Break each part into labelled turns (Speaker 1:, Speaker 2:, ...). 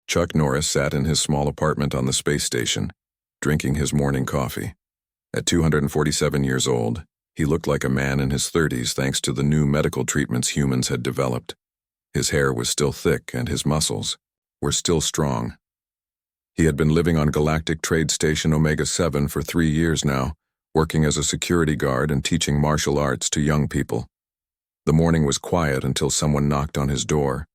Speaker 1: Chuck Norris sat in his small apartment on the space station, drinking his morning coffee. At 247 years old, he looked like a man in his 30s thanks to the new medical treatments humans had developed. His hair was still thick and his muscles were still strong. He had been living on Galactic Trade Station Omega-7 for 3 years now, working as a security guard and teaching martial arts to young people. The morning was quiet until someone knocked on his door.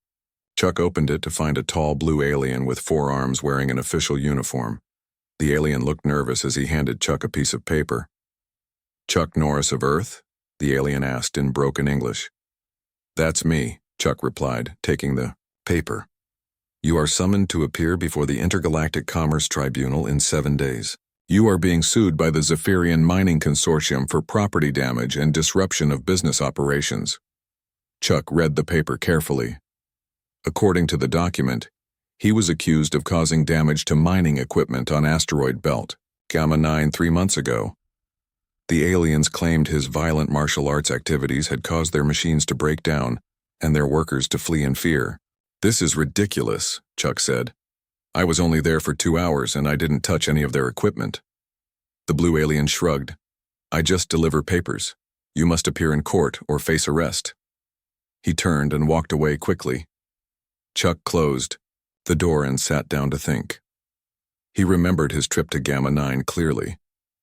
Speaker 1: Chuck opened it to find a tall blue alien with 4 arms wearing an official uniform. The alien looked nervous as he handed Chuck a piece of paper. "Chuck Norris of Earth?" the alien asked in broken English. "That's me," Chuck replied, taking the paper. "You are summoned to appear before the Intergalactic Commerce Tribunal in 7 days. You are being sued by the Zephyrian Mining Consortium for property damage and disruption of business operations." Chuck read the paper carefully. According to the document, he was accused of causing damage to mining equipment on asteroid belt, Gamma-9 3 months ago. The aliens claimed his violent martial arts activities had caused their machines to break down and their workers to flee in fear. "This is ridiculous," Chuck said. "I was only there for 2 hours and I didn't touch any of their equipment." The blue alien shrugged. "I just deliver papers. You must appear in court or face arrest." He turned and walked away quickly. Chuck closed the door and sat down to think. He remembered his trip to Gamma-9 clearly.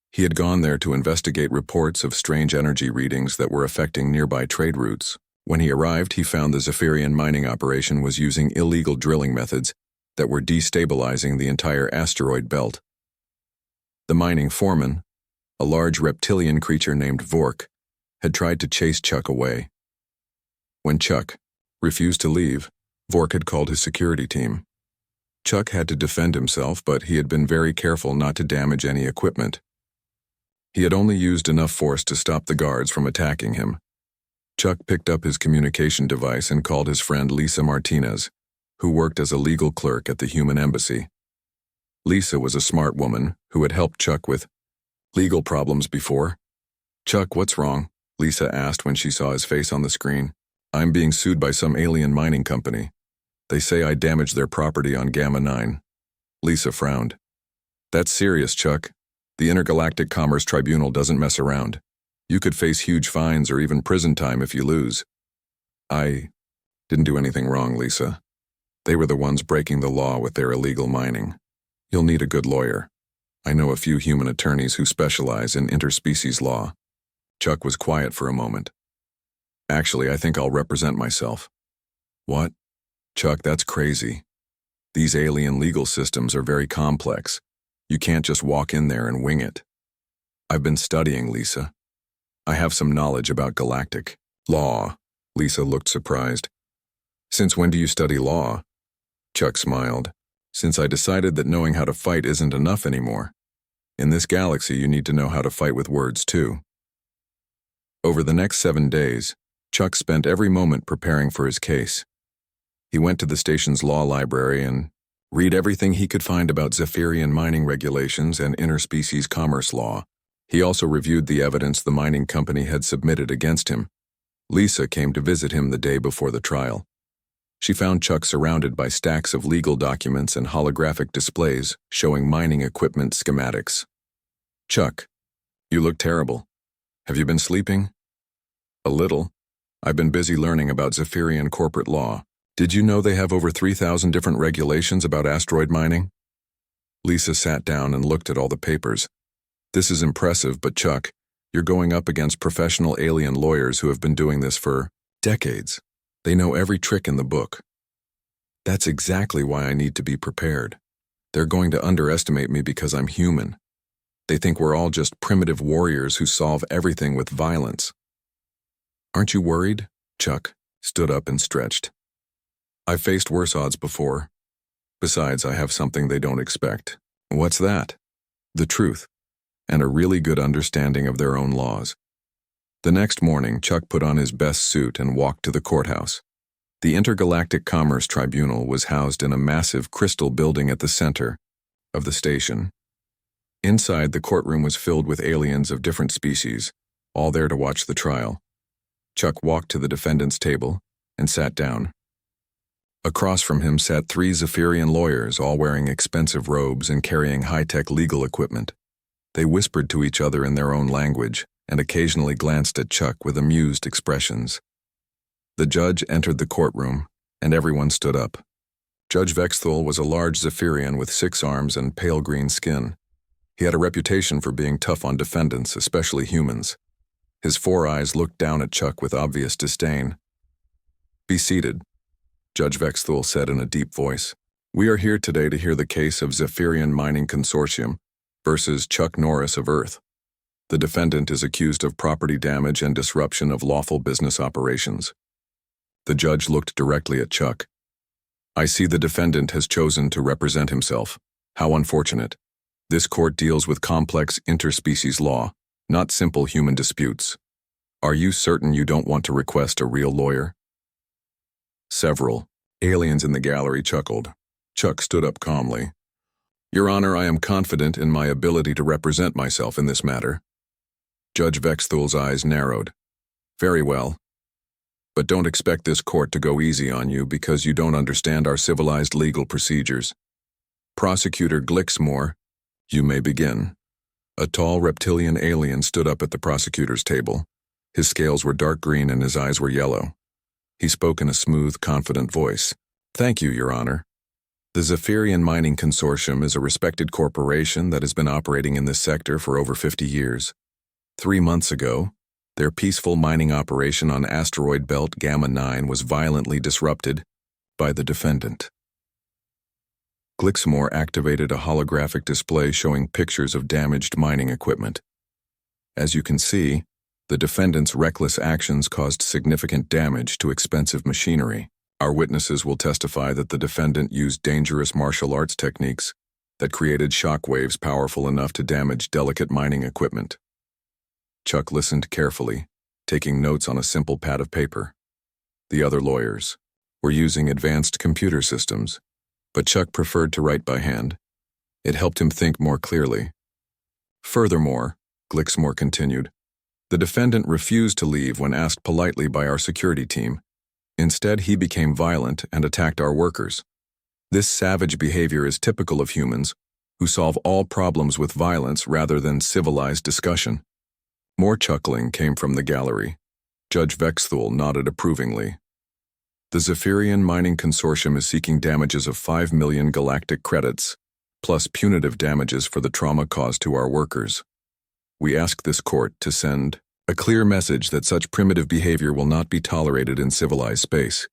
Speaker 1: He had gone there to investigate reports of strange energy readings that were affecting nearby trade routes. When he arrived, he found the Zephyrian mining operation was using illegal drilling methods that were destabilizing the entire asteroid belt. The mining foreman, a large reptilian creature named Vork, had tried to chase Chuck away. When Chuck refused to leave, Vork had called his security team. Chuck had to defend himself, but he had been very careful not to damage any equipment. He had only used enough force to stop the guards from attacking him. Chuck picked up his communication device and called his friend Lisa Martinez, who worked as a legal clerk at the human embassy. Lisa was a smart woman who had helped Chuck with legal problems before. "Chuck, what's wrong?" Lisa asked when she saw his face on the screen. "I'm being sued by some alien mining company. They say I damaged their property on Gamma-9. Lisa frowned. "That's serious, Chuck. The Intergalactic Commerce Tribunal doesn't mess around. You could face huge fines or even prison time if you lose." "I didn't do anything wrong, Lisa. They were the ones breaking the law with their illegal mining. You'll need a good lawyer. I know a few human attorneys who specialize in interspecies law." Chuck was quiet for a moment. "Actually, I think I'll represent myself." "What?" "Chuck, that's crazy. These alien legal systems are very complex. You can't just walk in there and wing it." "I've been studying, Lisa. I have some knowledge about galactic law." Lisa looked surprised. "Since when do you study law?" Chuck smiled. "Since I decided that knowing how to fight isn't enough anymore. In this galaxy, you need to know how to fight with words, too." Over the next 7 days, Chuck spent every moment preparing for his case. He went to the station's law library and read everything he could find about Zephyrian mining regulations and interspecies commerce law. He also reviewed the evidence the mining company had submitted against him. Lisa came to visit him the day before the trial. She found Chuck surrounded by stacks of legal documents and holographic displays showing mining equipment schematics. "Chuck, you look terrible. Have you been sleeping?" "A little. I've been busy learning about Zephyrian corporate law. Did you know they have over 3,000 different regulations about asteroid mining?" Lisa sat down and looked at all the papers. "This is impressive, but Chuck, you're going up against professional alien lawyers who have been doing this for decades. They know every trick in the book." "That's exactly why I need to be prepared. They're going to underestimate me because I'm human. They think we're all just primitive warriors who solve everything with violence." "Aren't you worried?" Chuck stood up and stretched. "I've faced worse odds before. Besides, I have something they don't expect." "What's that?" "The truth, and a really good understanding of their own laws." The next morning, Chuck put on his best suit and walked to the courthouse. The Intergalactic Commerce Tribunal was housed in a massive crystal building at the center of the station. Inside, the courtroom was filled with aliens of different species, all there to watch the trial. Chuck walked to the defendant's table and sat down. Across from him sat three Zephyrian lawyers, all wearing expensive robes and carrying high-tech legal equipment. They whispered to each other in their own language and occasionally glanced at Chuck with amused expressions. The judge entered the courtroom, and everyone stood up. Judge Vexthul was a large Zephyrian with 6 arms and pale green skin. He had a reputation for being tough on defendants, especially humans. His 4 eyes looked down at Chuck with obvious disdain. "Be seated," Judge Vexthul said in a deep voice. "We are here today to hear the case of Zephyrian Mining Consortium versus Chuck Norris of Earth. The defendant is accused of property damage and disruption of lawful business operations." The judge looked directly at Chuck. "I see the defendant has chosen to represent himself. How unfortunate. This court deals with complex interspecies law, not simple human disputes. Are you certain you don't want to request a real lawyer?" Several aliens in the gallery chuckled. Chuck stood up calmly. "Your Honor, I am confident in my ability to represent myself in this matter." Judge Vexthul's eyes narrowed. "Very well. But don't expect this court to go easy on you because you don't understand our civilized legal procedures. Prosecutor Glixmore, you may begin." A tall reptilian alien stood up at the prosecutor's table. His scales were dark green and his eyes were yellow. He spoke in a smooth, confident voice. "Thank you, Your Honor. The Zephyrian Mining Consortium is a respected corporation that has been operating in this sector for over 50 years. 3 months ago, their peaceful mining operation on asteroid belt Gamma 9 was violently disrupted by the defendant." Glixmore activated a holographic display showing pictures of damaged mining equipment. "As you can see, the defendant's reckless actions caused significant damage to expensive machinery. Our witnesses will testify that the defendant used dangerous martial arts techniques that created shock waves powerful enough to damage delicate mining equipment." Chuck listened carefully, taking notes on a simple pad of paper. The other lawyers were using advanced computer systems, but Chuck preferred to write by hand. It helped him think more clearly. "Furthermore," Glixmore continued, "the defendant refused to leave when asked politely by our security team. Instead, he became violent and attacked our workers. This savage behavior is typical of humans, who solve all problems with violence rather than civilized discussion." More chuckling came from the gallery. Judge Vexthul nodded approvingly. "The Zephyrian Mining Consortium is seeking damages of 5 million galactic credits, plus punitive damages for the trauma caused to our workers. We ask this court to send a clear message that such primitive behavior will not be tolerated in civilized space."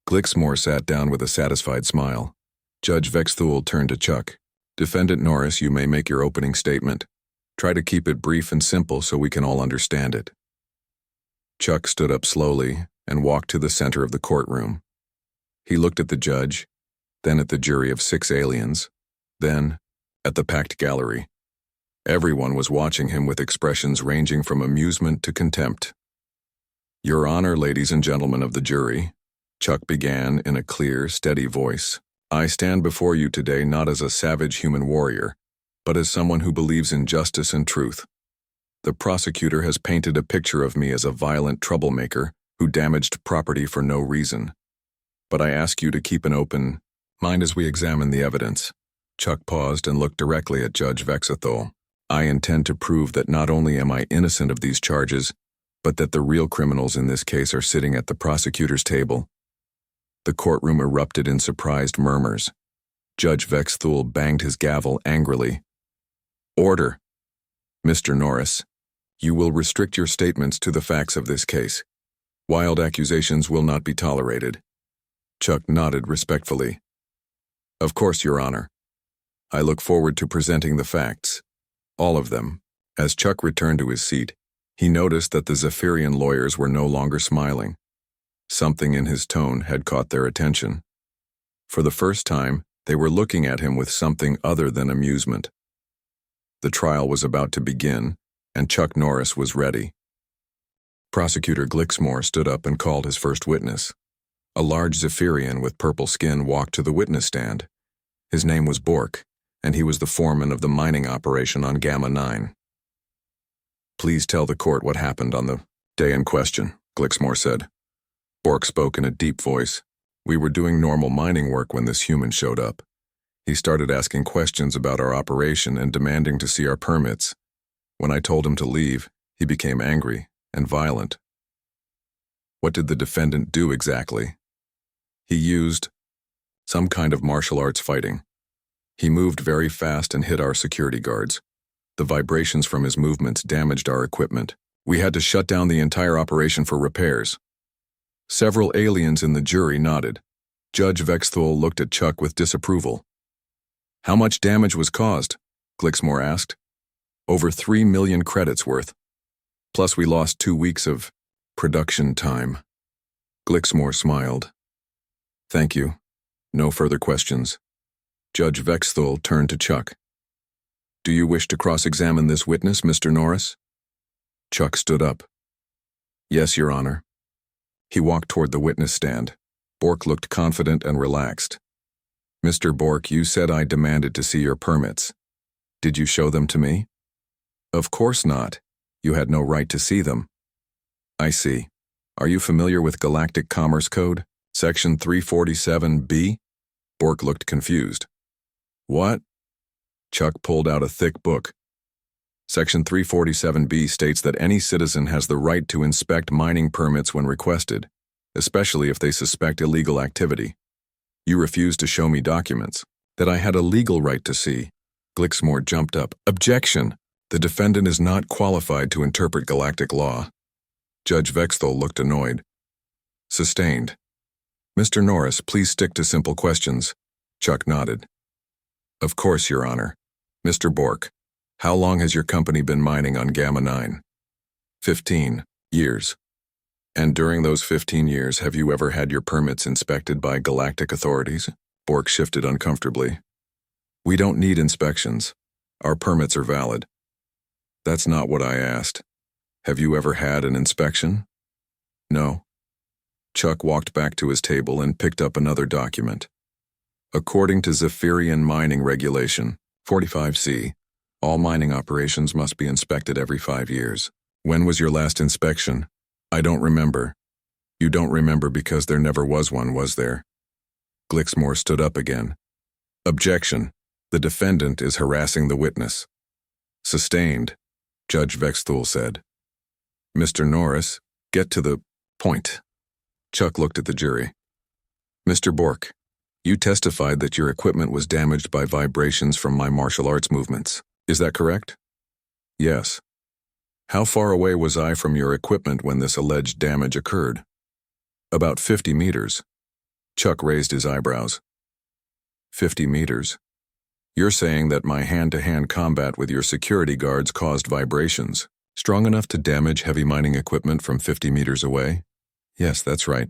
Speaker 1: Glixmore sat down with a satisfied smile. Judge Vexthul turned to Chuck. "Defendant Norris, you may make your opening statement. Try to keep it brief and simple so we can all understand it." Chuck stood up slowly and walked to the center of the courtroom. He looked at the judge, then at the jury of 6 aliens, then at the packed gallery. Everyone was watching him with expressions ranging from amusement to contempt. "Your Honor, ladies and gentlemen of the jury," Chuck began in a clear, steady voice, "I stand before you today not as a savage human warrior, but as someone who believes in justice and truth. The prosecutor has painted a picture of me as a violent troublemaker who damaged property for no reason. But I ask you to keep an open mind as we examine the evidence." Chuck paused and looked directly at Judge Vexthul. "I intend to prove that not only am I innocent of these charges, but that the real criminals in this case are sitting at the prosecutor's table." The courtroom erupted in surprised murmurs. Judge Vexthul banged his gavel angrily. "Order. Mr. Norris, you will restrict your statements to the facts of this case. Wild accusations will not be tolerated." Chuck nodded respectfully. "Of course, Your Honor. I look forward to presenting the facts. All of them." As Chuck returned to his seat, he noticed that the Zephyrian lawyers were no longer smiling. Something in his tone had caught their attention. For the first time, they were looking at him with something other than amusement. The trial was about to begin, and Chuck Norris was ready. Prosecutor Glixmore stood up and called his first witness. A large Zephyrian with purple skin walked to the witness stand. His name was Bork, and he was the foreman of the mining operation on Gamma 9. "Please tell the court what happened on the day in question," Glixmore said. Bork spoke in a deep voice. We were doing normal mining work when this human showed up. He started asking questions about our operation and demanding to see our permits. When I told him to leave, he became angry and violent. What did the defendant do exactly? He used some kind of martial arts fighting. He moved very fast and hit our security guards. The vibrations from his movements damaged our equipment. We had to shut down the entire operation for repairs. Several aliens in the jury nodded. Judge Vexthul looked at Chuck with disapproval. How much damage was caused? Glixmore asked. Over 3 million credits worth. Plus we lost 2 weeks of production time. Glixmore smiled. Thank you. No further questions. Judge Vexthul turned to Chuck. Do you wish to cross-examine this witness, Mr. Norris? Chuck stood up. Yes, Your Honor. He walked toward the witness stand. Bork looked confident and relaxed. Mr. Bork, you said I demanded to see your permits. Did you show them to me? Of course not. You had no right to see them. I see. Are you familiar with Galactic Commerce Code, Section 347B? Bork looked confused. What? Chuck pulled out a thick book. Section 347B states that any citizen has the right to inspect mining permits when requested, especially if they suspect illegal activity. You refused to show me documents that I had a legal right to see. Glixmore jumped up. Objection! The defendant is not qualified to interpret galactic law. Judge Vexthul looked annoyed. Sustained. Mr. Norris, please stick to simple questions. Chuck nodded. Of course, Your Honor. Mr. Bork, how long has your company been mining on Gamma 9? 15 years. And during those 15 years, have you ever had your permits inspected by galactic authorities? Bork shifted uncomfortably. We don't need inspections. Our permits are valid. That's not what I asked. Have you ever had an inspection? No. Chuck walked back to his table and picked up another document. According to Zephyrian Mining Regulation, 45C, all mining operations must be inspected every 5 years. When was your last inspection? I don't remember. You don't remember because there never was one, was there? Glixmore stood up again. Objection. The defendant is harassing the witness. Sustained, Judge Vexthul said. Mr. Norris, get to the point. Chuck looked at the jury. Mr. Bork, you testified that your equipment was damaged by vibrations from my martial arts movements. Is that correct? Yes. How far away was I from your equipment when this alleged damage occurred? About 50 meters. Chuck raised his eyebrows. 50 meters? You're saying that my hand-to-hand combat with your security guards caused vibrations, strong enough to damage heavy mining equipment from 50 meters away? Yes, that's right.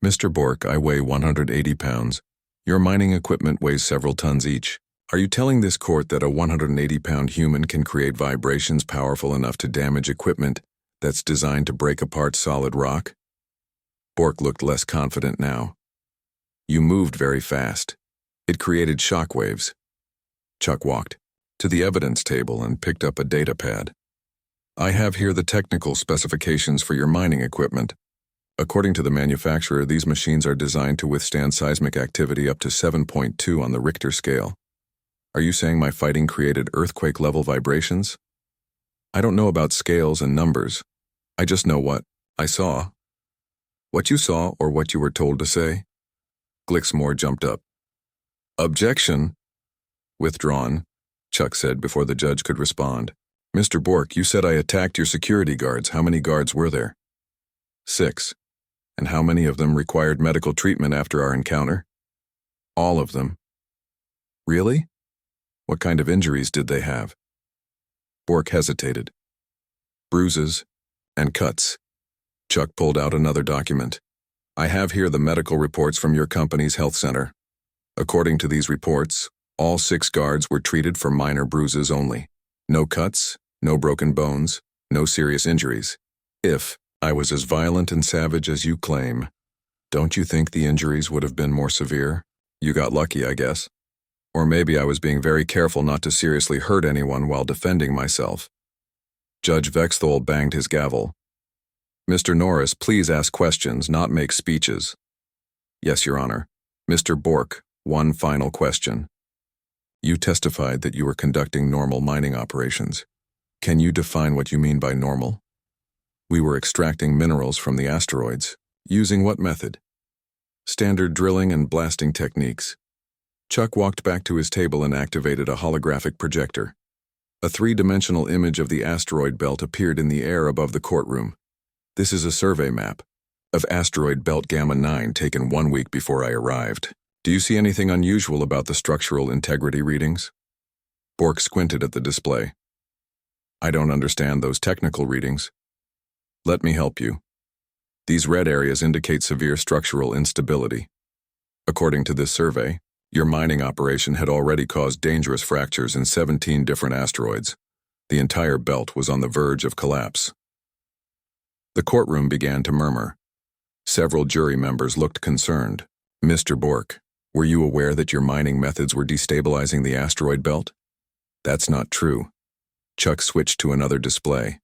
Speaker 1: Mr. Bork, I weigh 180 pounds. Your mining equipment weighs several tons each. Are you telling this court that a 180-pound human can create vibrations powerful enough to damage equipment that's designed to break apart solid rock? Bork looked less confident now. You moved very fast. It created shock waves. Chuck walked to the evidence table and picked up a data pad. I have here the technical specifications for your mining equipment. According to the manufacturer, these machines are designed to withstand seismic activity up to 7.2 on the Richter scale. Are you saying my fighting created earthquake-level vibrations? I don't know about scales and numbers. I just know what I saw. What you saw or what you were told to say? Glixmore jumped up. Objection. Withdrawn, Chuck said before the judge could respond. Mr. Bork, you said I attacked your security guards. How many guards were there? 6. And how many of them required medical treatment after our encounter? All of them. Really? What kind of injuries did they have? Bork hesitated. Bruises and cuts. Chuck pulled out another document. I have here the medical reports from your company's health center. According to these reports, all 6 guards were treated for minor bruises only. No cuts, no broken bones, no serious injuries. If I was as violent and savage as you claim, don't you think the injuries would have been more severe? You got lucky, I guess. Or maybe I was being very careful not to seriously hurt anyone while defending myself. Judge Vexthul banged his gavel. Mr. Norris, please ask questions, not make speeches. Yes, Your Honor. Mr. Bork, one final question. You testified that you were conducting normal mining operations. Can you define what you mean by normal? We were extracting minerals from the asteroids. Using what method? Standard drilling and blasting techniques. Chuck walked back to his table and activated a holographic projector. A three-dimensional image of the asteroid belt appeared in the air above the courtroom. This is a survey map of asteroid belt Gamma 9 taken 1 week before I arrived. Do you see anything unusual about the structural integrity readings? Bork squinted at the display. I don't understand those technical readings. Let me help you. These red areas indicate severe structural instability. According to this survey, your mining operation had already caused dangerous fractures in 17 different asteroids. The entire belt was on the verge of collapse. The courtroom began to murmur. Several jury members looked concerned. Mr. Bork, were you aware that your mining methods were destabilizing the asteroid belt? That's not true. Chuck switched to another display.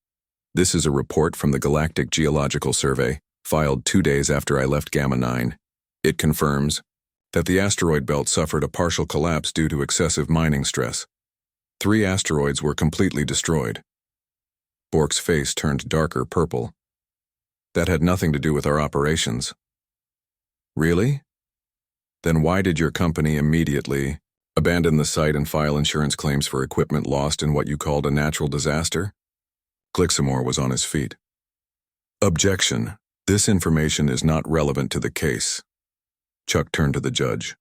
Speaker 1: This is a report from the Galactic Geological Survey, filed 2 days after I left Gamma 9. It confirms that the asteroid belt suffered a partial collapse due to excessive mining stress. 3 asteroids were completely destroyed. Bork's face turned darker purple. That had nothing to do with our operations. Really? Then why did your company immediately abandon the site and file insurance claims for equipment lost in what you called a natural disaster? Glixamore was on his feet. Objection. This information is not relevant to the case. Chuck turned to the judge.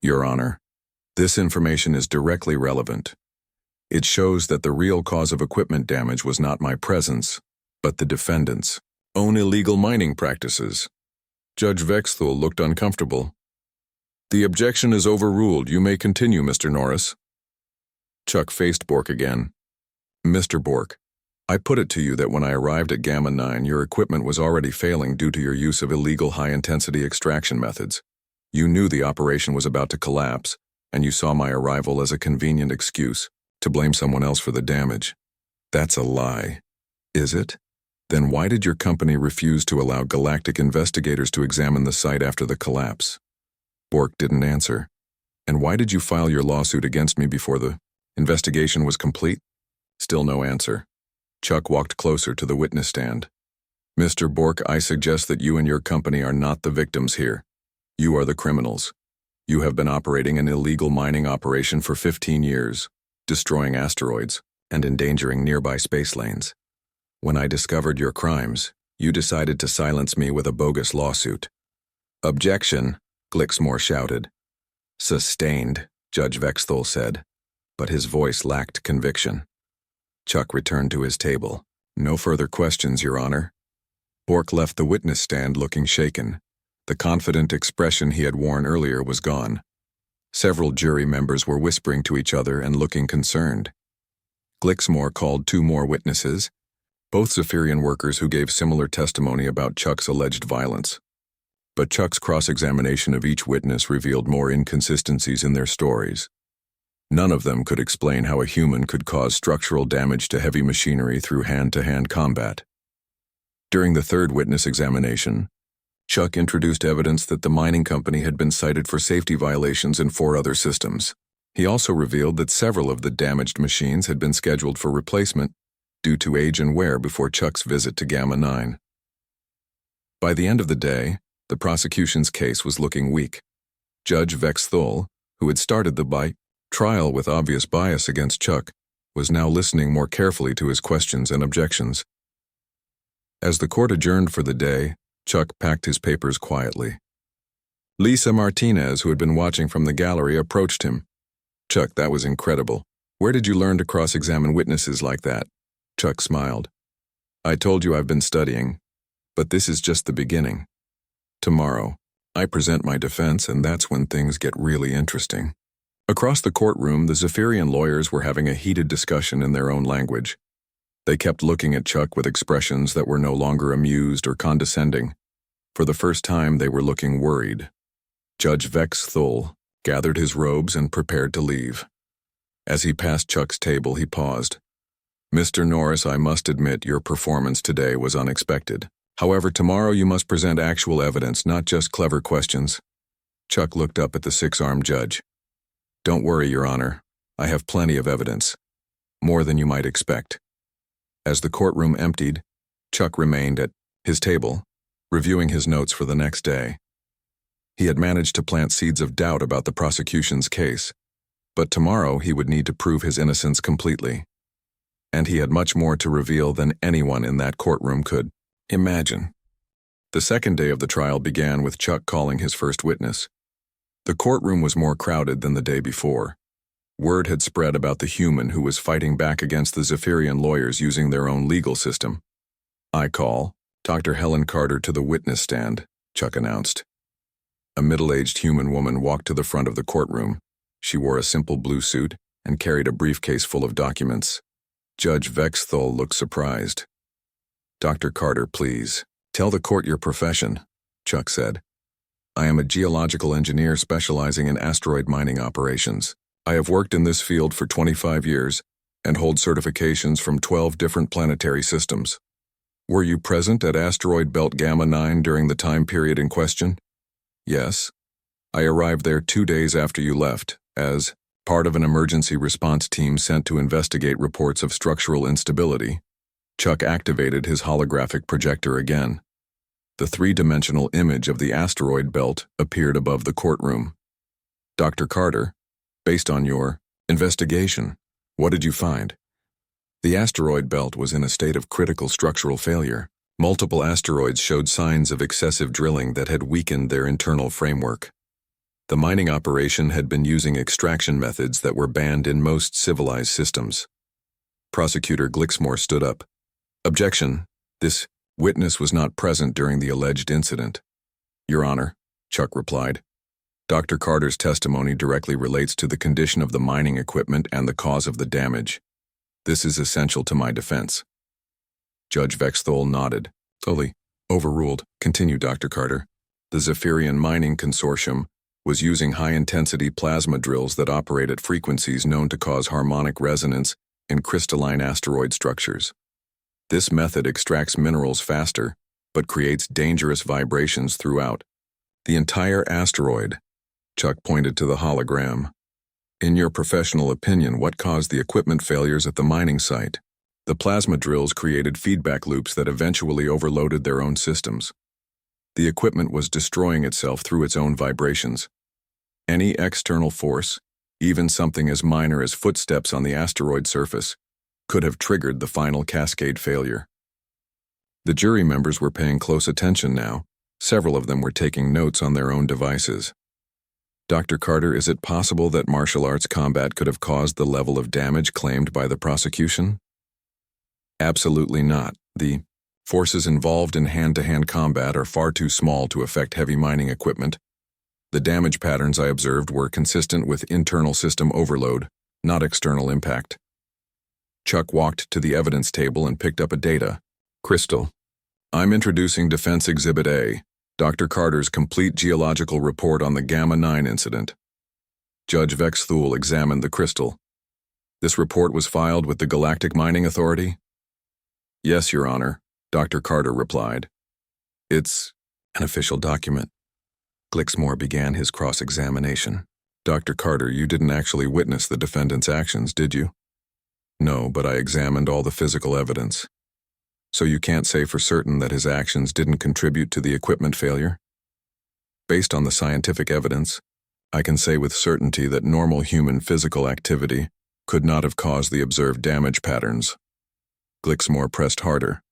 Speaker 1: Your Honor, this information is directly relevant. It shows that the real cause of equipment damage was not my presence, but the defendant's own illegal mining practices. Judge Vexthul looked uncomfortable. The objection is overruled. You may continue, Mr. Norris. Chuck faced Bork again. Mr. Bork, I put it to you that when I arrived at Gamma 9, your equipment was already failing due to your use of illegal high-intensity extraction methods. You knew the operation was about to collapse, and you saw my arrival as a convenient excuse to blame someone else for the damage. That's a lie. Is it? Then why did your company refuse to allow galactic investigators to examine the site after the collapse? Bork didn't answer. And why did you file your lawsuit against me before the investigation was complete? Still no answer. Chuck walked closer to the witness stand. Mr. Bork, I suggest that you and your company are not the victims here. You are the criminals. You have been operating an illegal mining operation for 15 years, destroying asteroids and endangering nearby space lanes. When I discovered your crimes, you decided to silence me with a bogus lawsuit. Objection, Glixamore shouted. Sustained, Judge Vexthul said, but his voice lacked conviction. Chuck returned to his table. No further questions, Your Honor. Bork left the witness stand looking shaken. The confident expression he had worn earlier was gone. Several jury members were whispering to each other and looking concerned. Glixamore called 2 more witnesses, both Zephyrian workers who gave similar testimony about Chuck's alleged violence. But Chuck's cross-examination of each witness revealed more inconsistencies in their stories. None of them could explain how a human could cause structural damage to heavy machinery through hand-to-hand combat. During the third witness examination, Chuck introduced evidence that the mining company had been cited for safety violations in 4 other systems. He also revealed that several of the damaged machines had been scheduled for replacement due to age and wear before Chuck's visit to Gamma 9. By the end of the day, the prosecution's case was looking weak. Judge Vexthul, who had started the trial with obvious bias against Chuck, was now listening more carefully to his questions and objections. As the court adjourned for the day, Chuck packed his papers quietly. Lisa Martinez, who had been watching from the gallery, approached him. Chuck, that was incredible. Where did you learn to cross-examine witnesses like that? Chuck smiled. I told you I've been studying, but this is just the beginning. Tomorrow, I present my defense, and that's when things get really interesting. Across the courtroom, the Zephyrian lawyers were having a heated discussion in their own language. They kept looking at Chuck with expressions that were no longer amused or condescending. For the first time, they were looking worried. Judge Vexthul gathered his robes and prepared to leave. As he passed Chuck's table, he paused. Mr. Norris, I must admit your performance today was unexpected. However, tomorrow you must present actual evidence, not just clever questions. Chuck looked up at the six-armed judge. Don't worry, Your Honor. I have plenty of evidence. More than you might expect. As the courtroom emptied, Chuck remained at his table, reviewing his notes for the next day. He had managed to plant seeds of doubt about the prosecution's case, but tomorrow he would need to prove his innocence completely. And he had much more to reveal than anyone in that courtroom could imagine. The second day of the trial began with Chuck calling his first witness. The courtroom was more crowded than the day before. Word had spread about the human who was fighting back against the Zephyrian lawyers using their own legal system. I call Dr. Helen Carter to the witness stand, Chuck announced. A middle-aged human woman walked to the front of the courtroom. She wore a simple blue suit and carried a briefcase full of documents. Judge Vexthol looked surprised. Dr. Carter, please, tell the court your profession, Chuck said. I am a geological engineer specializing in asteroid mining operations. I have worked in this field for 25 years and hold certifications from 12 different planetary systems. Were you present at asteroid belt Gamma 9 during the time period in question? Yes. I arrived there 2 days after you left, as part of an emergency response team sent to investigate reports of structural instability. Chuck activated his holographic projector again. The three-dimensional image of the asteroid belt appeared above the courtroom. Dr. Carter, based on your investigation, what did you find? The asteroid belt was in a state of critical structural failure. Multiple asteroids showed signs of excessive drilling that had weakened their internal framework. The mining operation had been using extraction methods that were banned in most civilized systems. Prosecutor Glixmore stood up. Objection. This witness was not present during the alleged incident. Your Honor, Chuck replied. Dr. Carter's testimony directly relates to the condition of the mining equipment and the cause of the damage. This is essential to my defense. Judge Vexthol nodded. Fully overruled. Continue, Dr. Carter. The Zephyrian Mining Consortium was using high-intensity plasma drills that operate at frequencies known to cause harmonic resonance in crystalline asteroid structures. This method extracts minerals faster, but creates dangerous vibrations throughout. The entire asteroid. Chuck pointed to the hologram. In your professional opinion, what caused the equipment failures at the mining site? The plasma drills created feedback loops that eventually overloaded their own systems. The equipment was destroying itself through its own vibrations. Any external force, even something as minor as footsteps on the asteroid surface, could have triggered the final cascade failure. The jury members were paying close attention now. Several of them were taking notes on their own devices. Dr. Carter, is it possible that martial arts combat could have caused the level of damage claimed by the prosecution? Absolutely not. The forces involved in hand-to-hand combat are far too small to affect heavy mining equipment. The damage patterns I observed were consistent with internal system overload, not external impact. Chuck walked to the evidence table and picked up a data. Crystal. I'm introducing Defense Exhibit A, Dr. Carter's complete geological report on the Gamma 9 incident. Judge Vexthol examined the crystal. This report was filed with the Galactic Mining Authority? Yes, Your Honor, Dr. Carter replied. It's an official document. Glixmore began his cross-examination. Dr. Carter, you didn't actually witness the defendant's actions, did you? No, but I examined all the physical evidence. So you can't say for certain that his actions didn't contribute to the equipment failure? Based on the scientific evidence, I can say with certainty that normal human physical activity could not have caused the observed damage patterns. Glixmore pressed harder.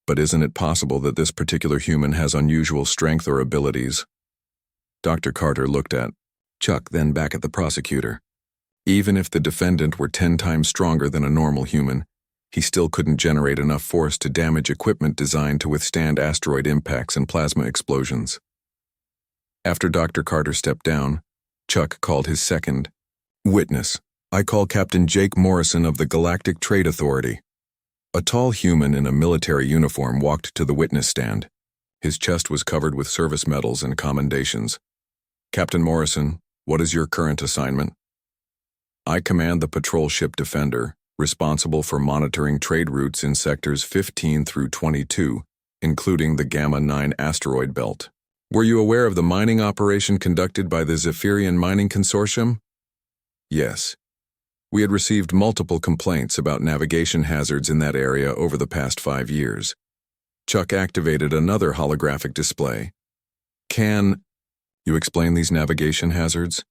Speaker 1: But isn't it possible that this particular human has unusual strength or abilities? Dr. Carter looked at Chuck, then back at the prosecutor. Even if the defendant were 10 times stronger than a normal human, he still couldn't generate enough force to damage equipment designed to withstand asteroid impacts and plasma explosions. After Dr. Carter stepped down, Chuck called his second witness. I call Captain Jake Morrison of the Galactic Trade Authority. A tall human in a military uniform walked to the witness stand. His chest was covered with service medals and commendations. Captain Morrison, what is your current assignment? I command the patrol ship Defender, responsible for monitoring trade routes in sectors 15 through 22, including the Gamma-9 asteroid belt. Were you aware of the mining operation conducted by the Zephyrian Mining Consortium? Yes. We had received multiple complaints about navigation hazards in that area over the past 5 years. Chuck activated another holographic display. Can you explain these navigation hazards?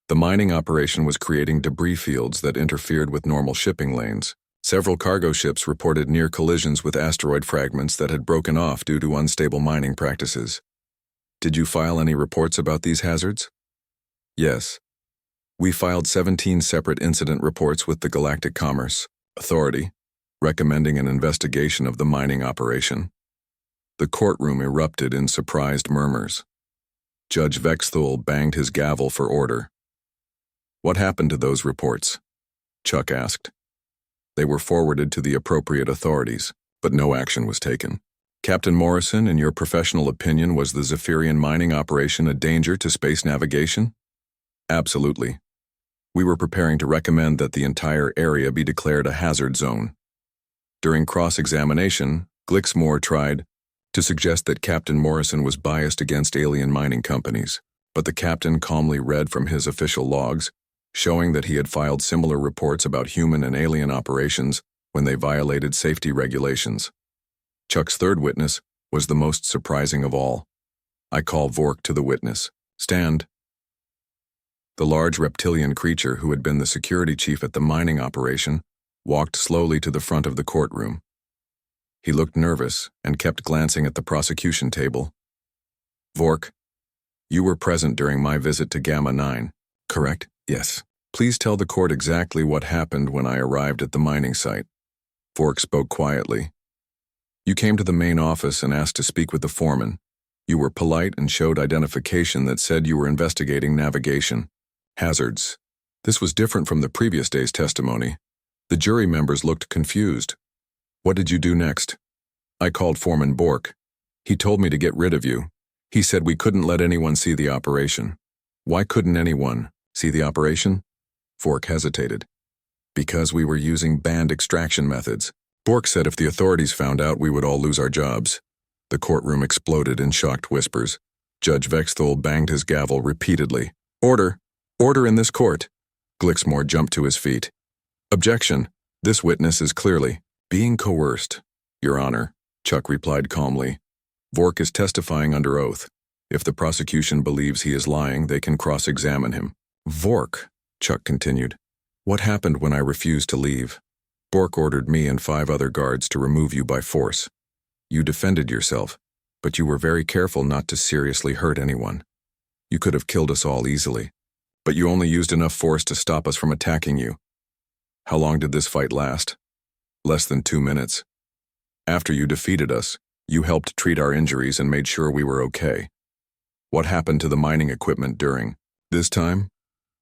Speaker 1: The mining operation was creating debris fields that interfered with normal shipping lanes. Several cargo ships reported near collisions with asteroid fragments that had broken off due to unstable mining practices. Did you file any reports about these hazards? Yes. We filed 17 separate incident reports with the Galactic Commerce Authority, recommending an investigation of the mining operation. The courtroom erupted in surprised murmurs. Judge Vexthul banged his gavel for order. What happened to those reports? Chuck asked. They were forwarded to the appropriate authorities, but no action was taken. Captain Morrison, in your professional opinion, was the Zephyrian mining operation a danger to space navigation? Absolutely. We were preparing to recommend that the entire area be declared a hazard zone. During cross-examination, Glixmore tried to suggest that Captain Morrison was biased against alien mining companies, but the captain calmly read from his official logs, showing that he had filed similar reports about human and alien operations when they violated safety regulations. Chuck's third witness was the most surprising of all. I call Vork to the witness. Stand. The large reptilian creature who had been the security chief at the mining operation walked slowly to the front of the courtroom. He looked nervous and kept glancing at the prosecution table. Vork, you were present during my visit to Gamma-9, correct? Yes. Please tell the court exactly what happened when I arrived at the mining site. Vork spoke quietly. You came to the main office and asked to speak with the foreman. You were polite and showed identification that said you were investigating navigation hazards. This was different from the previous day's testimony. The jury members looked confused. What did you do next? I called Foreman Bork. He told me to get rid of you. He said we couldn't let anyone see the operation. Why couldn't anyone see the operation? Vork hesitated. Because we were using banned extraction methods. Bork said if the authorities found out, we would all lose our jobs. The courtroom exploded in shocked whispers. Judge Vexthul banged his gavel repeatedly. Order! Order in this court! Glixmore jumped to his feet. Objection! This witness is clearly being coerced. Your Honor, Chuck replied calmly. Vork is testifying under oath. If the prosecution believes he is lying, they can cross-examine him. Vork, Chuck continued. What happened when I refused to leave? Bork ordered me and 5 other guards to remove you by force. You defended yourself, but you were very careful not to seriously hurt anyone. You could have killed us all easily, but you only used enough force to stop us from attacking you. How long did this fight last? Less than 2 minutes. After you defeated us, you helped treat our injuries and made sure we were okay. What happened to the mining equipment during this time?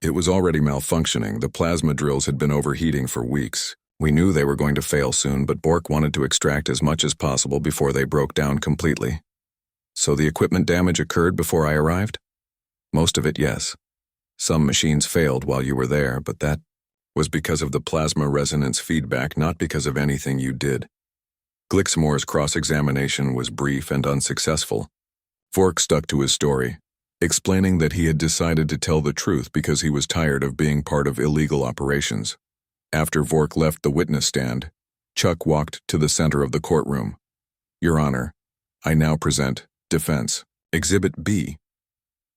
Speaker 1: It was already malfunctioning. The plasma drills had been overheating for weeks. We knew they were going to fail soon, but Bork wanted to extract as much as possible before they broke down completely. So the equipment damage occurred before I arrived? Most of it, yes. Some machines failed while you were there, but that was because of the plasma resonance feedback, not because of anything you did. Glixmore's cross-examination was brief and unsuccessful. Vork stuck to his story, explaining that he had decided to tell the truth because he was tired of being part of illegal operations. After Vork left the witness stand, Chuck walked to the center of the courtroom. Your Honor, I now present Defense Exhibit B.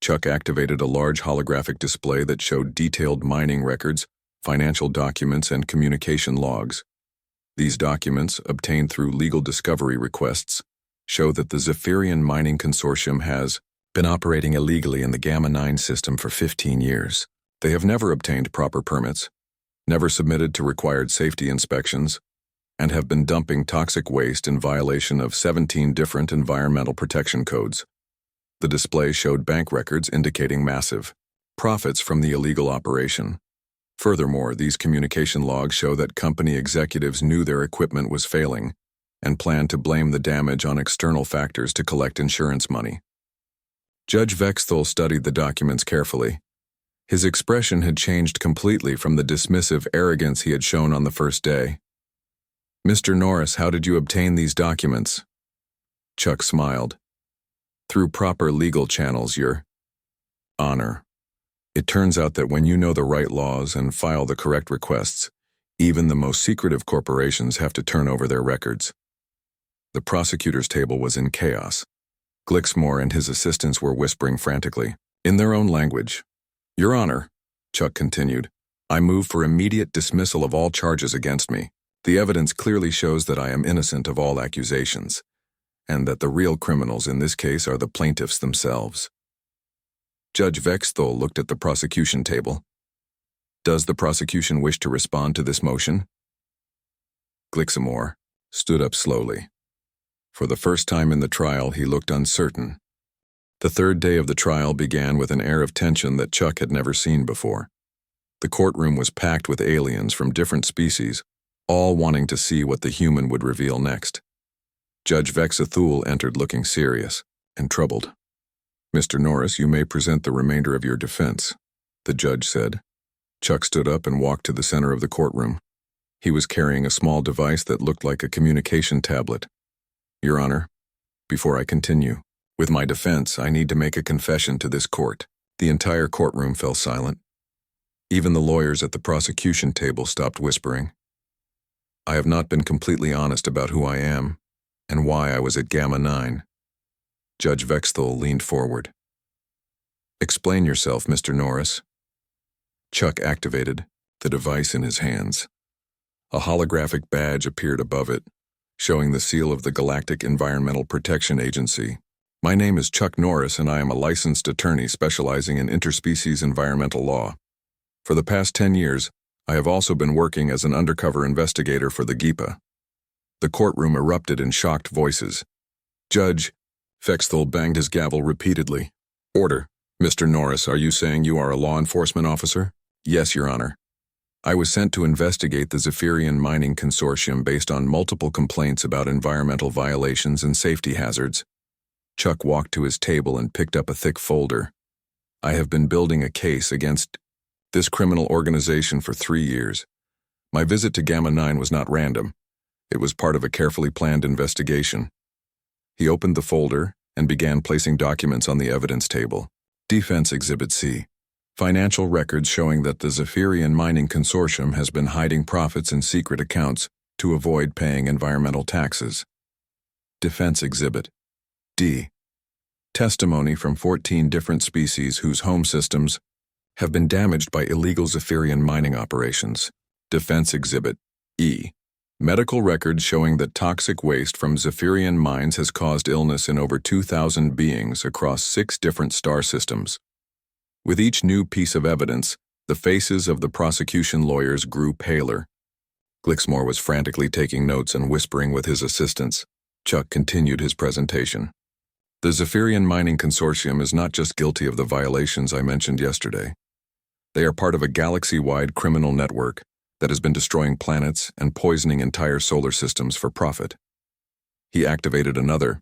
Speaker 1: Chuck activated a large holographic display that showed detailed mining records, financial documents, and communication logs. These documents, obtained through legal discovery requests, show that the Zephyrian Mining Consortium has been operating illegally in the Gamma-9 system for 15 years. They have never obtained proper permits, never submitted to required safety inspections, and have been dumping toxic waste in violation of 17 different environmental protection codes. The display showed bank records indicating massive profits from the illegal operation. Furthermore, these communication logs show that company executives knew their equipment was failing and planned to blame the damage on external factors to collect insurance money. Judge Vexthul studied the documents carefully. His expression had changed completely from the dismissive arrogance he had shown on the first day. Mr. Norris, how did you obtain these documents? Chuck smiled. Through proper legal channels, Your Honor. It turns out that when you know the right laws and file the correct requests, even the most secretive corporations have to turn over their records. The prosecutor's table was in chaos. Glixmore and his assistants were whispering frantically, in their own language. Your Honor, Chuck continued, I move for immediate dismissal of all charges against me. The evidence clearly shows that I am innocent of all accusations, and that the real criminals in this case are the plaintiffs themselves. Judge Vexthal looked at the prosecution table. Does the prosecution wish to respond to this motion? Glixmore stood up slowly. For the first time in the trial, he looked uncertain. The third day of the trial began with an air of tension that Chuck had never seen before. The courtroom was packed with aliens from different species, all wanting to see what the human would reveal next. Judge Vexthal entered looking serious and troubled. Mr. Norris, you may present the remainder of your defense, the judge said. Chuck stood up and walked to the center of the courtroom. He was carrying a small device that looked like a communication tablet. Your Honor, before I continue with my defense, I need to make a confession to this court. The entire courtroom fell silent. Even the lawyers at the prosecution table stopped whispering. I have not been completely honest about who I am and why I was at Gamma 9. Judge Vexthal leaned forward. Explain yourself, Mr. Norris. Chuck activated the device in his hands. A holographic badge appeared above it, showing the seal of the Galactic Environmental Protection Agency. My name is Chuck Norris, and I am a licensed attorney specializing in interspecies environmental law. For the past 10 years, I have also been working as an undercover investigator for the GIPA. The courtroom erupted in shocked voices. Judge Vexthal banged his gavel repeatedly. Order. Mr. Norris, are you saying you are a law enforcement officer? Yes, Your Honor. I was sent to investigate the Zephyrian Mining Consortium based on multiple complaints about environmental violations and safety hazards. Chuck walked to his table and picked up a thick folder. I have been building a case against this criminal organization for 3 years. My visit to Gamma 9 was not random. It was part of a carefully planned investigation. He opened the folder and began placing documents on the evidence table. Defense Exhibit C. Financial records showing that the Zephyrian Mining Consortium has been hiding profits in secret accounts to avoid paying environmental taxes. Defense Exhibit D. Testimony from 14 different species whose home systems have been damaged by illegal Zephyrian mining operations. Defense Exhibit E. Medical records showing that toxic waste from Zephyrian mines has caused illness in over 2,000 beings across 6 different star systems. With each new piece of evidence, the faces of the prosecution lawyers grew paler. Glixmore was frantically taking notes and whispering with his assistants. Chuck continued his presentation. The Zephyrian Mining Consortium is not just guilty of the violations I mentioned yesterday. They are part of a galaxy-wide criminal network that has been destroying planets and poisoning entire solar systems for profit. He activated another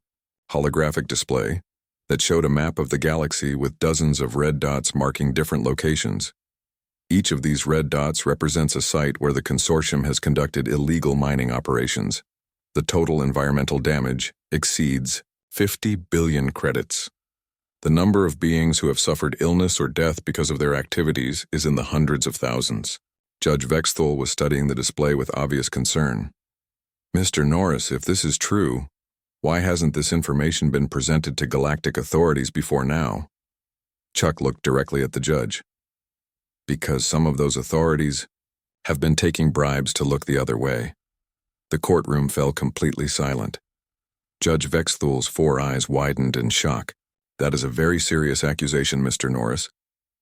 Speaker 1: holographic display that showed a map of the galaxy with dozens of red dots marking different locations. Each of these red dots represents a site where the consortium has conducted illegal mining operations. The total environmental damage exceeds 50 billion credits. The number of beings who have suffered illness or death because of their activities is in the hundreds of thousands. Judge Vexthal was studying the display with obvious concern. Mr. Norris, if this is true, why hasn't this information been presented to galactic authorities before now? Chuck looked directly at the judge. Because some of those authorities have been taking bribes to look the other way. The courtroom fell completely silent. Judge Vexthal's 4 eyes widened in shock. That is a very serious accusation, Mr. Norris.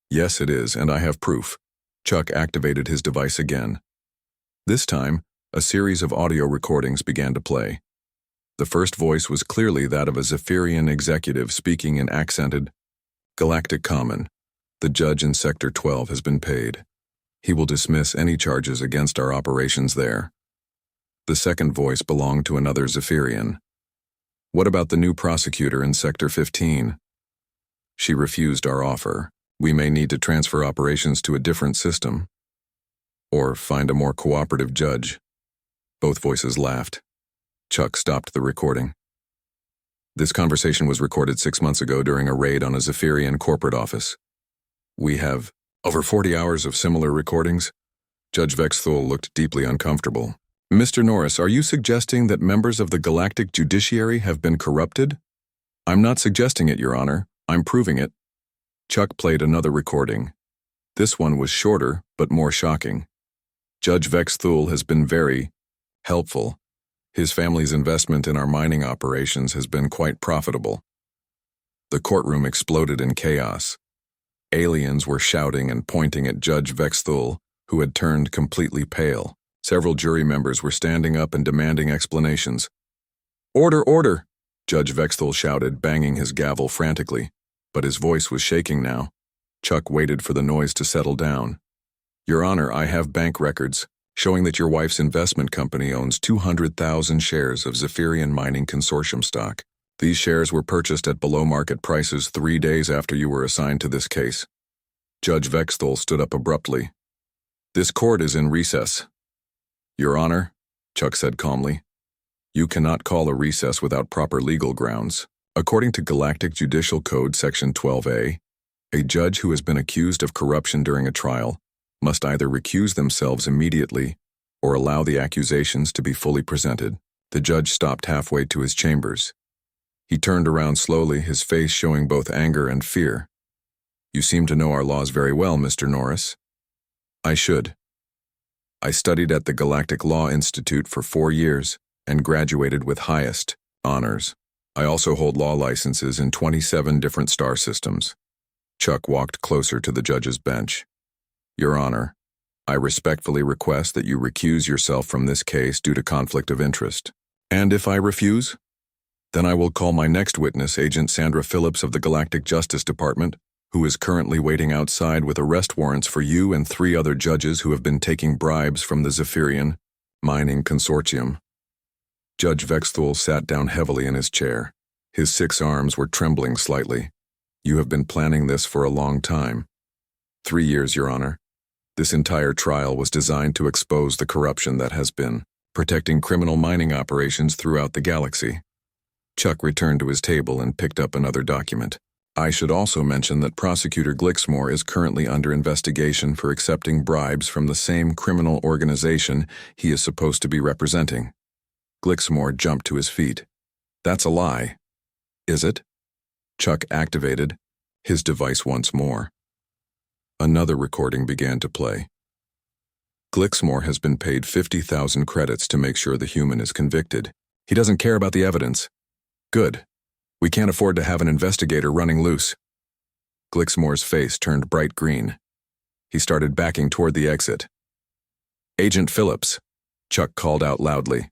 Speaker 1: Yes, it is, and I have proof. Chuck activated his device again. This time, a series of audio recordings began to play. The first voice was clearly that of a Zephyrian executive speaking in accented, Galactic Common. The judge in Sector 12 has been paid. He will dismiss any charges against our operations there. The second voice belonged to another Zephyrian. What about the new prosecutor in Sector 15? She refused our offer. We may need to transfer operations to a different system. Or find a more cooperative judge. Both voices laughed. Chuck stopped the recording. This conversation was recorded 6 months ago during a raid on a Zephyrian corporate office. We have over 40 hours of similar recordings. Judge Vexthul looked deeply uncomfortable. Mr. Norris, are you suggesting that members of the galactic judiciary have been corrupted? I'm not suggesting it, Your Honor. I'm proving it. Chuck played another recording. This one was shorter, but more shocking. Judge Vexthul has been very helpful. His family's investment in our mining operations has been quite profitable. The courtroom exploded in chaos. Aliens were shouting and pointing at Judge Vexthul, who had turned completely pale. Several jury members were standing up and demanding explanations. Order, order! Judge Vexthul shouted, banging his gavel frantically, but his voice was shaking now. Chuck waited for the noise to settle down. Your Honor, I have bank records showing that your wife's investment company owns 200,000 shares of Zephyrian Mining Consortium stock. These shares were purchased at below-market prices 3 days after you were assigned to this case. Judge Vexthul stood up abruptly. This court is in recess. Your Honor, Chuck said calmly, you cannot call a recess without proper legal grounds. According to Galactic Judicial Code Section 12A, a judge who has been accused of corruption during a trial must either recuse themselves immediately or allow the accusations to be fully presented. The judge stopped halfway to his chambers. He turned around slowly, his face showing both anger and fear. You seem to know our laws very well, Mr. Norris. I should. I studied at the Galactic Law Institute for 4 years and graduated with highest honors. I also hold law licenses in 27 different star systems. Chuck walked closer to the judge's bench. Your Honor, I respectfully request that you recuse yourself from this case due to conflict of interest. And if I refuse? Then I will call my next witness, Agent Sandra Phillips of the Galactic Justice Department, who is currently waiting outside with arrest warrants for you and 3 other judges who have been taking bribes from the Zephyrian Mining Consortium. Judge Vexthul sat down heavily in his chair. His 6 arms were trembling slightly. You have been planning this for a long time. 3 years, Your Honor. This entire trial was designed to expose the corruption that has been protecting criminal mining operations throughout the galaxy. Chuck returned to his table and picked up another document. I should also mention that Prosecutor Glixmore is currently under investigation for accepting bribes from the same criminal organization he is supposed to be representing. Glixmore jumped to his feet. That's a lie. Is it? Chuck activated his device once more. Another recording began to play. Glixmore has been paid 50,000 credits to make sure the human is convicted. He doesn't care about the evidence. Good. We can't afford to have an investigator running loose. Glixmore's face turned bright green. He started backing toward the exit. Agent Phillips, Chuck called out loudly.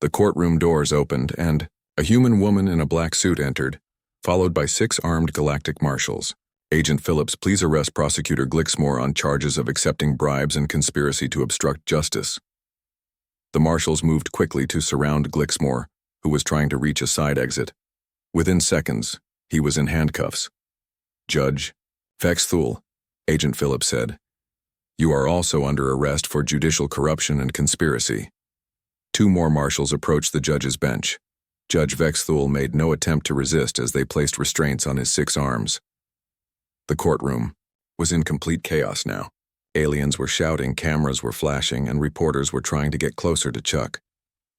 Speaker 1: The courtroom doors opened and a human woman in a black suit entered, followed by 6 armed galactic marshals. Agent Phillips, please arrest Prosecutor Glixmore on charges of accepting bribes and conspiracy to obstruct justice. The marshals moved quickly to surround Glixmore, who was trying to reach a side exit. Within seconds, he was in handcuffs. Judge Vexthul, Agent Phillips said, you are also under arrest for judicial corruption and conspiracy. 2 more marshals approached the judge's bench. Judge Vexthul made no attempt to resist as they placed restraints on his 6 arms. The courtroom was in complete chaos now. Aliens were shouting, cameras were flashing, and reporters were trying to get closer to Chuck.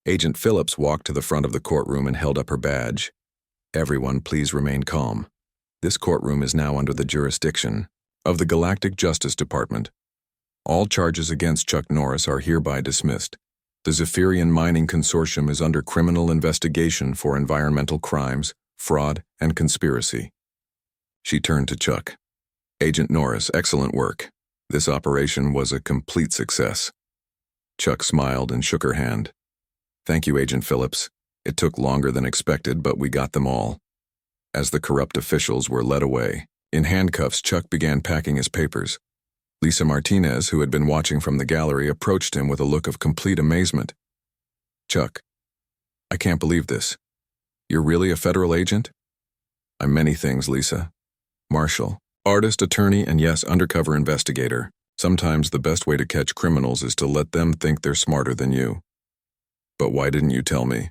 Speaker 1: Agent Phillips walked to the front of the courtroom and held up her badge. Everyone, please remain calm. This courtroom is now under the jurisdiction of the Galactic Justice Department. All charges against Chuck Norris are hereby dismissed. The Zephyrian Mining Consortium is under criminal investigation for environmental crimes, fraud, and conspiracy. She turned to Chuck. Agent Norris, excellent work. This operation was a complete success. Chuck smiled and shook her hand. Thank you, Agent Phillips. It took longer than expected, but we got them all. As the corrupt officials were led away, in handcuffs, Chuck began packing his papers. Lisa Martinez, who had been watching from the gallery, approached him with a look of complete amazement. Chuck, I can't believe this. You're really a federal agent? I'm many things, Lisa. Marshal, artist, attorney, and yes, undercover investigator. Sometimes the best way to catch criminals is to let them think they're smarter than you. But why didn't you tell me?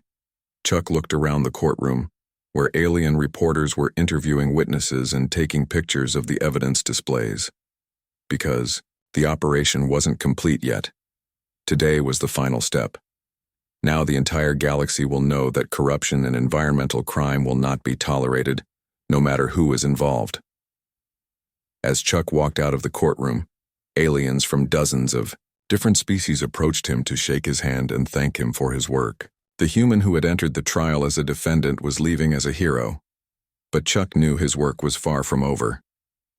Speaker 1: Chuck looked around the courtroom, where alien reporters were interviewing witnesses and taking pictures of the evidence displays. Because the operation wasn't complete yet. Today was the final step. Now the entire galaxy will know that corruption and environmental crime will not be tolerated, no matter who is involved. As Chuck walked out of the courtroom, aliens from dozens of different species approached him to shake his hand and thank him for his work. The human who had entered the trial as a defendant was leaving as a hero. But Chuck knew his work was far from over.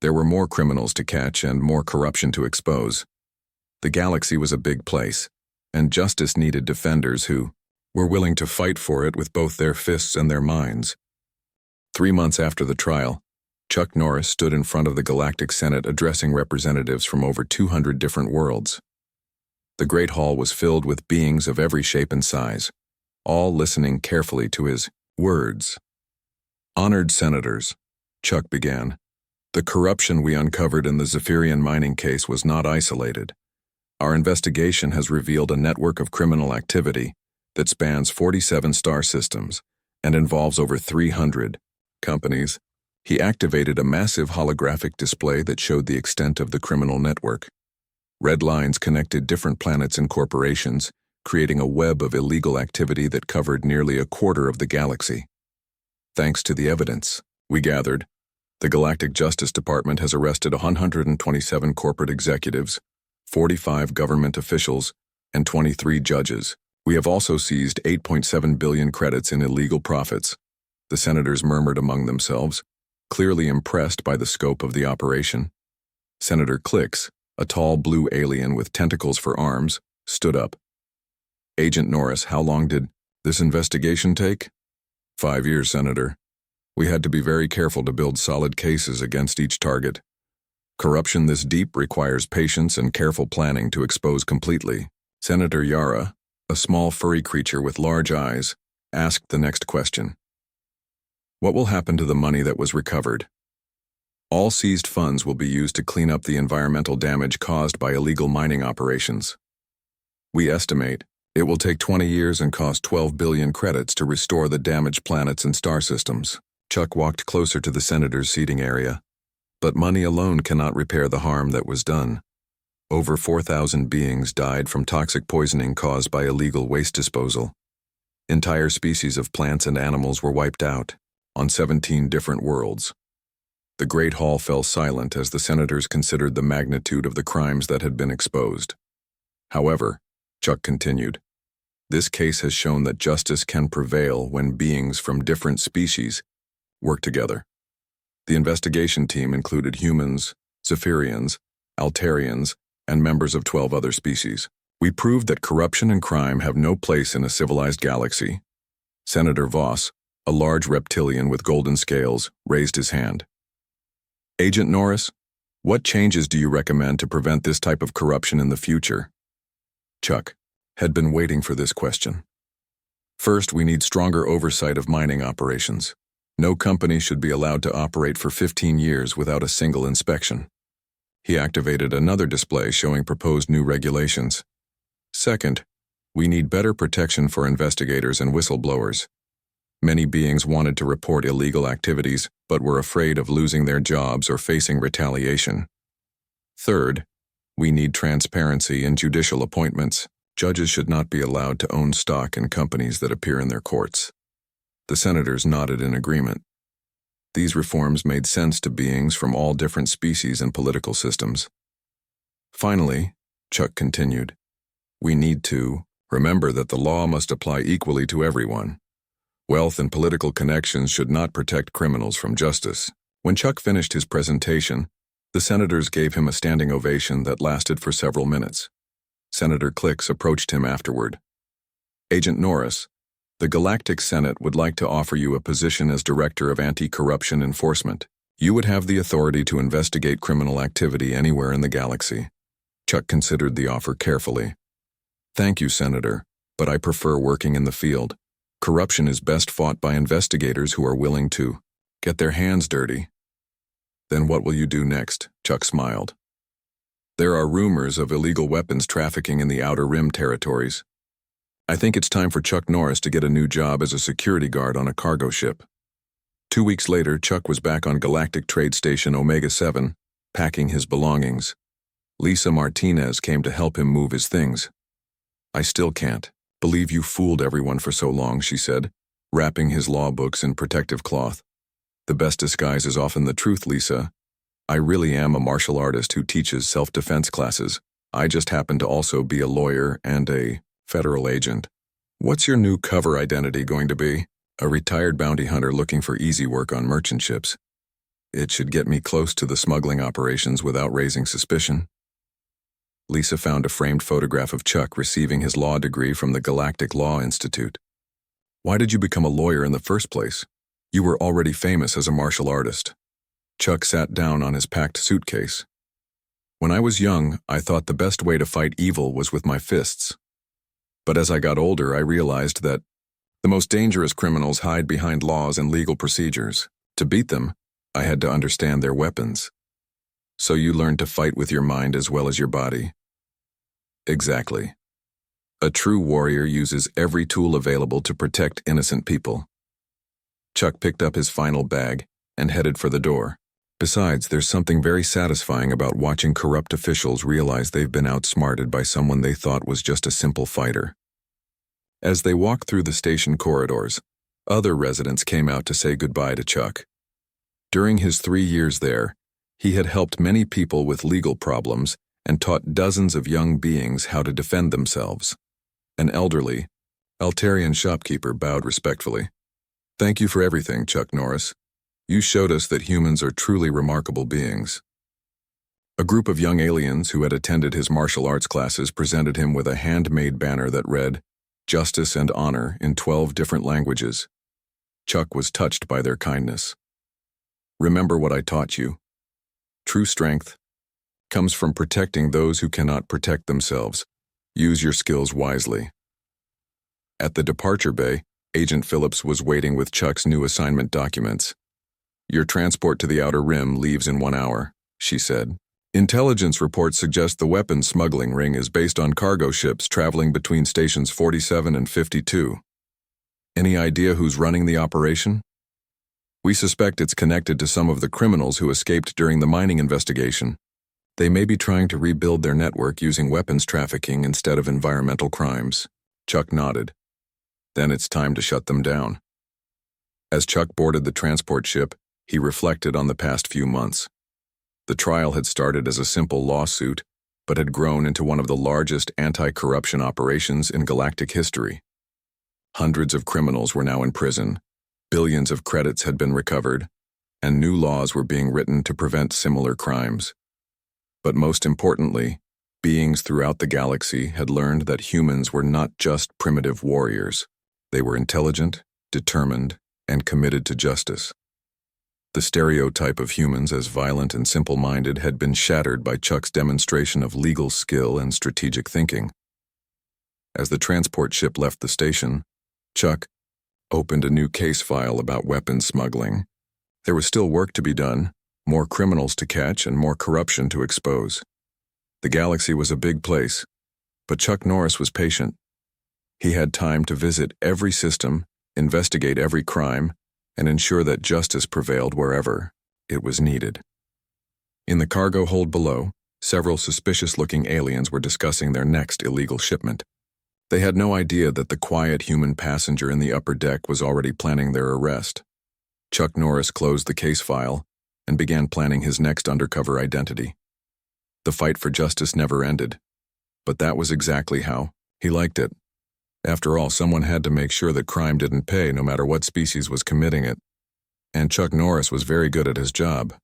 Speaker 1: There were more criminals to catch and more corruption to expose. The galaxy was a big place, and justice needed defenders who were willing to fight for it with both their fists and their minds. 3 months after the trial, Chuck Norris stood in front of the Galactic Senate addressing representatives from over 200 different worlds. The Great Hall was filled with beings of every shape and size, all listening carefully to his words. "Honored senators," Chuck began, "the corruption we uncovered in the Zephyrian mining case was not isolated. Our investigation has revealed a network of criminal activity that spans 47 star systems and involves over 300 companies." He activated a massive holographic display that showed the extent of the criminal network. Red lines connected different planets and corporations, creating a web of illegal activity that covered nearly a quarter of the galaxy. Thanks to the evidence we gathered, the Galactic Justice Department has arrested 127 corporate executives, 45 government officials, and 23 judges. We have also seized 8.7 billion credits in illegal profits. The senators murmured among themselves, clearly impressed by the scope of the operation. Senator Clicks, a tall blue alien with tentacles for arms, stood up. "Agent Norris, how long did this investigation take?" 5 years, Senator. We had to be very careful to build solid cases against each target. Corruption this deep requires patience and careful planning to expose completely. Senator Yara, a small furry creature with large eyes, asked the next question. "What will happen to the money that was recovered?" "All seized funds will be used to clean up the environmental damage caused by illegal mining operations. We estimate it will take 20 years and cost 12 billion credits to restore the damaged planets and star systems." Chuck walked closer to the senator's seating area. But money alone cannot repair the harm that was done. Over 4,000 beings died from toxic poisoning caused by illegal waste disposal. Entire species of plants and animals were wiped out on 17 different worlds. The Great Hall fell silent as the senators considered the magnitude of the crimes that had been exposed. However, Chuck continued, this case has shown that justice can prevail when beings from different species work together. The investigation team included humans, Zephyrians, Altarians, and members of 12 other species. We proved that corruption and crime have no place in a civilized galaxy. Senator Voss, a large reptilian with golden scales, raised his hand. "Agent Norris, what changes do you recommend to prevent this type of corruption in the future?" Chuck had been waiting for this question. "First, we need stronger oversight of mining operations. No company should be allowed to operate for 15 years without a single inspection." He activated another display showing proposed new regulations. "Second, we need better protection for investigators and whistleblowers. Many beings wanted to report illegal activities, but were afraid of losing their jobs or facing retaliation. Third, we need transparency in judicial appointments. Judges should not be allowed to own stock in companies that appear in their courts." The senators nodded in agreement. These reforms made sense to beings from all different species and political systems. Finally, Chuck continued, we need to remember that the law must apply equally to everyone. Wealth and political connections should not protect criminals from justice. When Chuck finished his presentation, the senators gave him a standing ovation that lasted for several minutes. Senator Clicks approached him afterward. "Agent Norris, the Galactic Senate would like to offer you a position as Director of Anti-Corruption Enforcement. You would have the authority to investigate criminal activity anywhere in the galaxy." Chuck considered the offer carefully. "Thank you, Senator, but I prefer working in the field. Corruption is best fought by investigators who are willing to get their hands dirty." "Then what will you do next?" Chuck smiled. "There are rumors of illegal weapons trafficking in the Outer Rim territories. I think it's time for Chuck Norris to get a new job as a security guard on a cargo ship." 2 weeks later, Chuck was back on Galactic Trade Station Omega 7, packing his belongings. Lisa Martinez came to help him move his things. "I still can't believe you fooled everyone for so long," she said, wrapping his law books in protective cloth. "The best disguise is often the truth, Lisa. I really am a martial artist who teaches self-defense classes. I just happen to also be a lawyer and a federal agent." "What's your new cover identity going to be?" "A retired bounty hunter looking for easy work on merchant ships. It should get me close to the smuggling operations without raising suspicion." Lisa found a framed photograph of Chuck receiving his law degree from the Galactic Law Institute. "Why did you become a lawyer in the first place? You were already famous as a martial artist." Chuck sat down on his packed suitcase. "When I was young, I thought the best way to fight evil was with my fists. But as I got older, I realized that the most dangerous criminals hide behind laws and legal procedures. To beat them, I had to understand their weapons." "So you learned to fight with your mind as well as your body?" "Exactly. A true warrior uses every tool available to protect innocent people." Chuck picked up his final bag and headed for the door. "Besides, there's something very satisfying about watching corrupt officials realize they've been outsmarted by someone they thought was just a simple fighter." As they walked through the station corridors, other residents came out to say goodbye to Chuck. During his 3 years there, he had helped many people with legal problems and taught dozens of young beings how to defend themselves. An elderly, Altarian shopkeeper bowed respectfully. "Thank you for everything, Chuck Norris. You showed us that humans are truly remarkable beings." A group of young aliens who had attended his martial arts classes presented him with a handmade banner that read, "Justice and Honor," in 12 different languages. Chuck was touched by their kindness. "Remember what I taught you. True strength comes from protecting those who cannot protect themselves. Use your skills wisely." At the departure bay, Agent Phillips was waiting with Chuck's new assignment documents. "Your transport to the Outer Rim leaves in 1 hour," she said. "Intelligence reports suggest the weapons smuggling ring is based on cargo ships traveling between stations 47 and 52. Any idea who's running the operation? We suspect it's connected to some of the criminals who escaped during the mining investigation. They may be trying to rebuild their network using weapons trafficking instead of environmental crimes." Chuck nodded. "Then it's time to shut them down." As Chuck boarded the transport ship, he reflected on the past few months. The trial had started as a simple lawsuit, but had grown into one of the largest anti-corruption operations in galactic history. Hundreds of criminals were now in prison, billions of credits had been recovered, and new laws were being written to prevent similar crimes. But most importantly, beings throughout the galaxy had learned that humans were not just primitive warriors. They were intelligent, determined, and committed to justice. The stereotype of humans as violent and simple-minded had been shattered by Chuck's demonstration of legal skill and strategic thinking. As the transport ship left the station, Chuck opened a new case file about weapons smuggling. There was still work to be done, more criminals to catch and more corruption to expose. The galaxy was a big place, but Chuck Norris was patient. He had time to visit every system, investigate every crime, and ensure that justice prevailed wherever it was needed. In the cargo hold below, several suspicious-looking aliens were discussing their next illegal shipment. They had no idea that the quiet human passenger in the upper deck was already planning their arrest. Chuck Norris closed the case file and began planning his next undercover identity. The fight for justice never ended, but that was exactly how he liked it. After all, someone had to make sure that crime didn't pay no matter what species was committing it. And Chuck Norris was very good at his job.